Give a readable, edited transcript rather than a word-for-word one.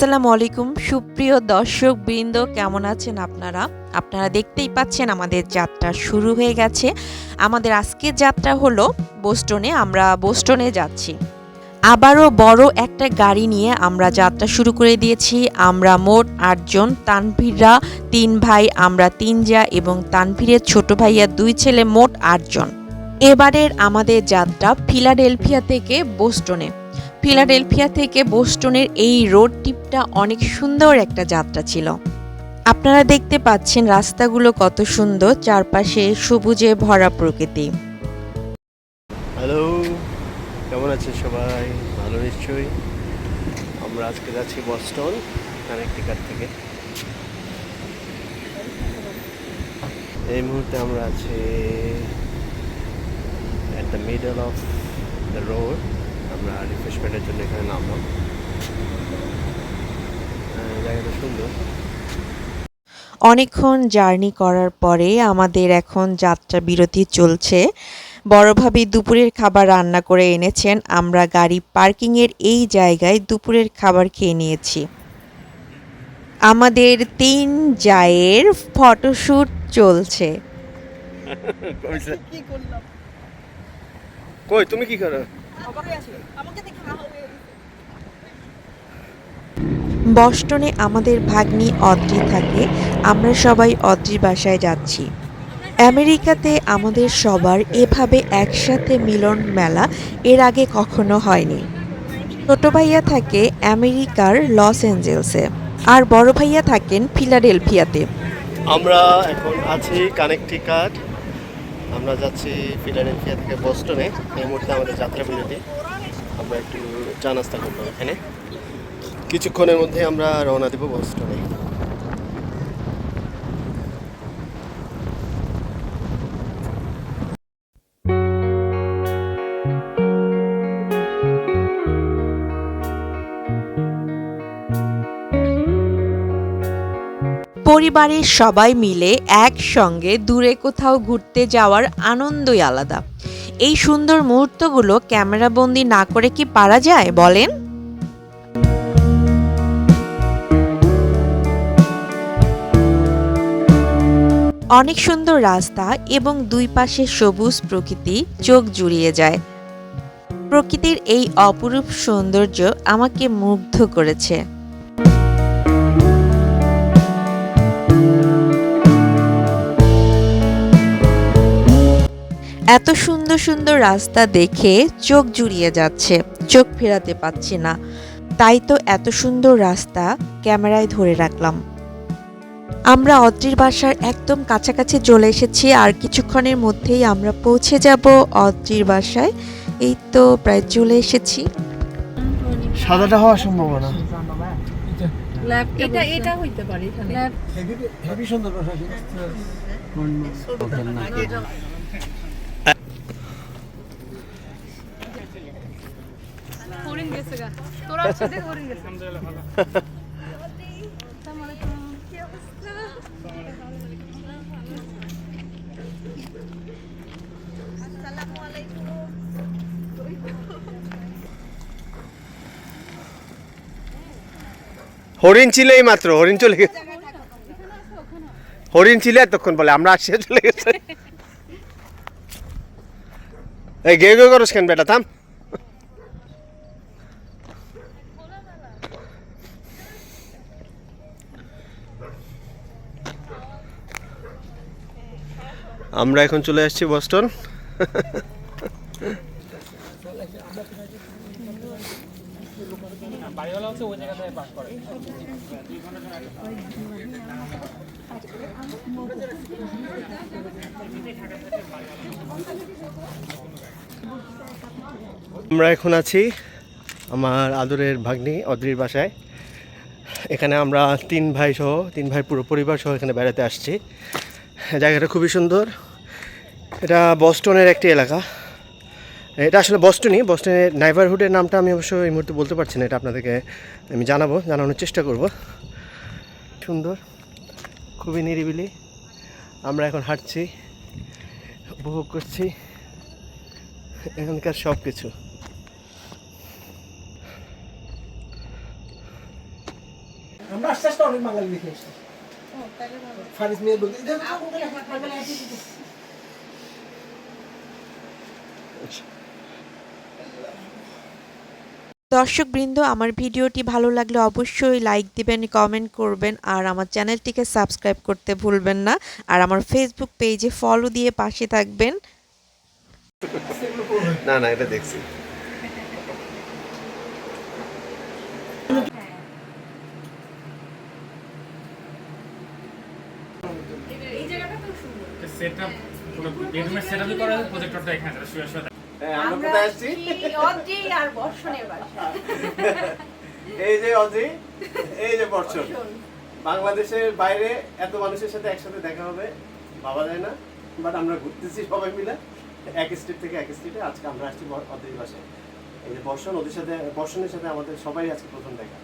আসসালামু আলাইকুম সুপ্রিয় দর্শকবৃন্দ, কেমন আছেন আপনারা? আপনারা দেখতেই পাচ্ছেন আমাদের যাত্রা শুরু হয়ে গেছে। আমাদের আজকের যাত্রা হলো বোস্টনে। আমরা বোস্টনে যাচ্ছি। আবারও বড় একটা গাড়ি নিয়ে আমরা যাত্রা শুরু করে দিয়েছি। আমরা মোট ৮ জন, তানভীররা ৩ ভাই, আমরা ৩ জা এবং তানভীরের ছোট ভাইয়া ২ ছেলে, মোট ৮ জন। এবারের আমাদের যাত্রা ফিলাডেলফিয়া থেকে বোস্টনে। ফিলাডেলফিয়া থেকে বোস্টনের এই রোড ট্রিপটা অনেক সুন্দর একটা যাত্রা ছিল। আপনারা দেখতে পাচ্ছেন রাস্তাগুলো কত সুন্দর, চারপাশে সবুজে ভরা প্রকৃতি। হ্যালো, কেমন আছেন সবাই? ভালো নিশ্চয়ই। আমরা আজকে যাচ্ছি বস্টন কানেকটিকাট থেকে। এই মুহূর্তে আমরা আছি at the middle of the road. আমরা রিফ্রেশমেন্টের জন্য এখানে নামলাম। জায়গাটা সুন্দর। অনেকক্ষণ জার্নি করার পরে আমাদের এখন যাত্রা বিরতি চলছে। বড়ভাবে দুপুরের খাবার রান্না করে এনেছেন। আমরা গাড়ি পার্কিংয়ের এই জায়গায় দুপুরের খাবার খেয়ে নিয়েছি। আমাদের ৩ জায়ের ফটোশ্যুট চলছে। কই তুমি কি করো? বস্টনে আমাদের ভাগ্নি অদ্রি থাকে। আমরা সবাই অদ্রির বাসায় যাচ্ছি। আমেরিকাতে আমাদের সবার এভাবে একসাথে মিলন মেলা এর আগে কখনো হয়নি। ছোট ভাইয়া থাকে আমেরিকার লস অ্যাঞ্জেলসে, আর বড় ভাইয়া থাকেন ফিলাডেলফিয়াতে। আমরা এখন আছি কানেকটিকাট। আমরা যাচ্ছি ফিলাডেলফিয়া থেকে বস্টনে। এই মুহূর্তে আমাদের যাত্রা বিরতি। আমরা একটু চা নাস্তা করবো এখানে। কিছুক্ষণের মধ্যে আমরা রওনা দেব বস্টনে। পরিবারের সবাই মিলে একসঙ্গে দূরে কোথাও ঘুরতে যাওয়ার আনন্দই আলাদা। এই সুন্দর মুহূর্তগুলো ক্যামেরাবন্দি না করে কি পারা যায় বলেন? অনেক সুন্দর রাস্তা এবং দুই পাশে সবুজ প্রকৃতি চোখ জুড়িয়ে যায়। প্রকৃতির এই অপরূপ সৌন্দর্য আমাকে মুগ্ধ করেছে। এত সুন্দর সুন্দর রাস্তা দেখে চোখ জুড়িয়ে যাচ্ছে, চোখ ফেরাতে পাচ্ছি না। তাই তো এত সুন্দর রাস্তা ক্যামেরায় ধরে রাখলাম। আমরা অদ্রির বাসার একদম কাছাকাছি চলে এসেছি। আর কিছুক্ষণের মধ্যেই আমরা পৌঁছে যাব অদ্রির বাসায়। এই তো প্রায় চলে এসেছি। সাদাটা হওয়ার সম্ভাবনা। এটা এটা হইতে পারে এখানে হেভি সুন্দর বাসা। হরিণ গেছে গা তোরা সাথে হরিণ গেছে হরিণ ছিল এই মাত্র, হরিণ চলে গেছে। হরিণ ছিল এতক্ষণ বলে আমরা আসিয়া চলে গেছে। এই গে গে করস কেন বেটা, থাম। আমরা এখন চলে আসছি বস্টন। আমরা এখন আছি আমার আদরের ভাগ্নি অদ্রির বাসায়। এখানে আমরা ৩ ভাই সহ, ৩ ভাই পুরো পরিবার সহ এখানে বেড়াতে আসছি। জায়গাটা খুবই সুন্দর। এটা বস্টনের একটি এলাকা। এটা আসলে বস্টনই, বস্টনের নেইবারহুডের নামটা আমি অবশ্য এই মুহূর্তে বলতে পারছি না। এটা আপনাদেরকে আমি জানানোর চেষ্টা করব। সুন্দর, খুবই নিরিবিলি। আমরা এখন হাঁটছি, উপভোগ করছি এখানকার সব কিছু। আমরা আস্তে আস্তে অনেক বাঙালি দেখে আসছি ফারিস মিয়া বলতে দর্শকবৃন্দ, আমার ভিডিওটি ভালো লাগলে অবশ্যই লাইক দিবেন, কমেন্ট করবেন আর আমার চ্যানেলটিকে সাবস্ক্রাইব করতে ভুলবেন না। আর আমার ফেসবুক পেজে ফলো দিয়ে পাশে থাকবেন। না না, এটা দেখছি। এই জায়গাটা খুব সুন্দর। সেটআপ পুরো বেডরুমের সেটআপই করা আছে, প্রজেক্টরটা এখানে আছে, শুয়ে শুয়ে হ্যাঁ, আমরা কোথায় আসছি? অদ্রি আর বর্ষণের বাসা। এই যে অজি, এই যে বর্ষণ। বাংলাদেশের বাইরে এত মানুষের সাথে একসাথে দেখা হবে ভাবা যায় না, বাট আমরা ঘুরতেছি সবাই মিলে এক স্টেট থেকে এক স্টেটে। আজকে আমরা আসছি অদ্রির বাসায়। এই যে বর্ষণ, ওদের সাথে, বর্ষণের সাথে আমাদের সবাই আজকে প্রথম দেখা।